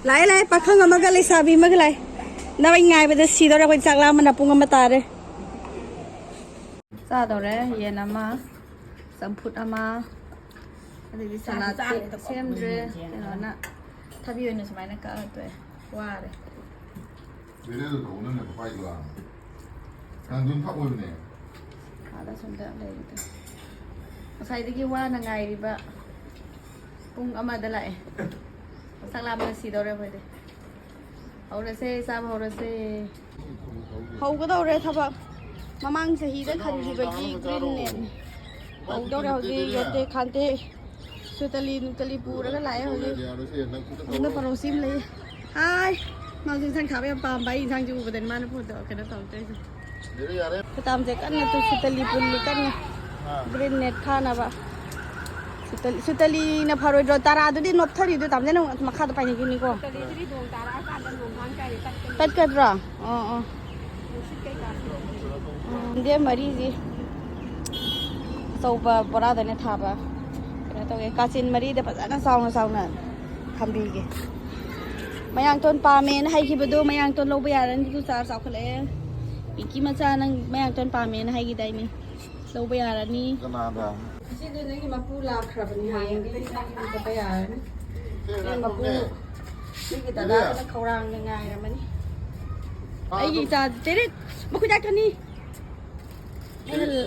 Lai pakhang magalay sabi magalay. Naway ngay ba si dora ko sakla man na pung matare. Sa dore yen ama samput ama. Adi di sana semdre na. Tabi yun sa may naka to ware. Bere도 오는 거 봐 이거. 난눈 파고 있네. Ada sunda lay dito. Masay digi wa na ngay riba. Pung ama dala Sakla man si dore pwede. Haurase sab haurase. Haugadore thaba. Mamang sahi da khanjibagi green net. Haugadore hoji yote khante. Sutali nutali pura ga lai hoji. Ina parosim le. Hai. Mau jin sang khabe pam bai sang ju baden man phu do kana tong te. 내려 야래. Katam je kan tu sutali pulli kan green net khana ba. Sutali na pharoi do tara du di not thari du tam je na makha da pai ni ni ko. Sutali di dong tara kan dan dong hang kai tat kat ra. Dia mari ji. Soba bora da ne thaba. Kana to ge kachin mari de pajana saung na thambi ge. Mayang ton pa men hai ki bedu mayang ton lo ba yaran tu sar saw khale. Iki macha nang mayang ton pa men hai gi dai ni. Lo ba yaran ni. Kanada. Si du ni mapu la khrab ni hai gi ni ka ba yaran. Ni mapu. Ni kita da na khawrang ngai ra mani. Ai gi ta tere maku jak ni.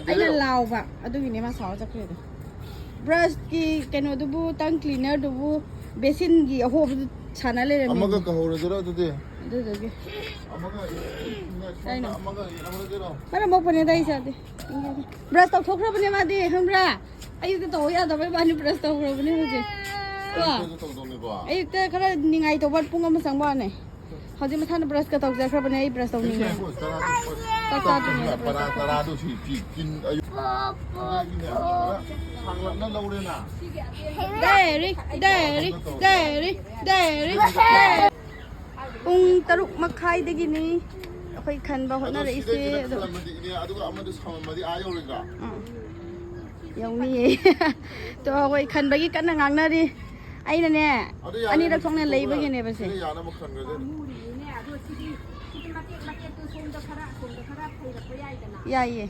Ai na law ba adu gi ni ma saw jak le. Brush ki keno du bu tang cleaner du bu basin gi ho chana le re. 엄마가 가오래 들어도 돼. Du du gi. 엄마가 들어. Mana mo pone dai sa de. Brush to thok ra bane ma de hamra. Ayu te to ya da ba ni brush to ra bane ho je. Wa. Ayu te khara ningai to bat punga ma sang ba ne. Hoji ma thana brush ka to ja khra bane ai brush to ningai. 따라도 긴 아유. 상락난 나오래나. Dairy. Pung taruk makai de gini. Ako'y khan ba hot na ra ise. 아두가 아무도 사람마디 아요래가. Yung ni. To ako'y khan ba gi kan ngang na ri. Ai na ne. Ani ra thong na lei ba gi ne ba se. 야나 뭐 그런 거지. Ya ye.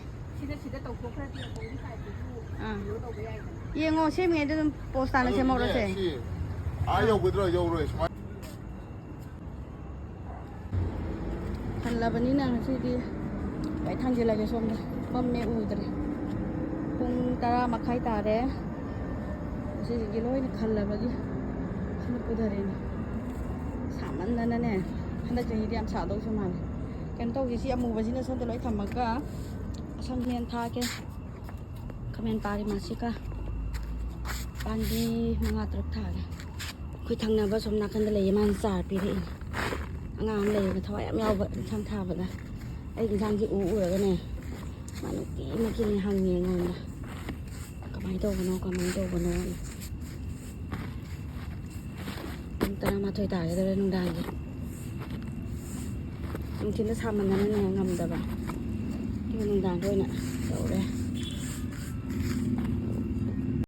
Ye ngo sem nge de post na se mo ra se. 아요 그들어 요로 Kan la bani na si di. Bai thang je la je som da. Mom me u dre. Pung tara makhai ta re. Si gi loi ni khan la ba gi. Sin pu da re ni. Saman na na ne. Handa je hi diam sa do so ma. Kan to gi si amu ba sin son de loi tham ma ka. Asam hian tha ke. Kamen pari ma si ka. Pandi mga truk tha ke. Kui thang na ba som na kan de le man sa pi re. Ngam le ma thawai am yaw ba thang tha ba da. Ai gi sang gi u ra ga ne. Man ki ma ki ni hang nge ngon da. Ka mai to ba no. Tara ma thoi ta ga de nung dai gi. Nung tin da sa man na ne ngam da ba. Ki nung dang doi na. Dau re.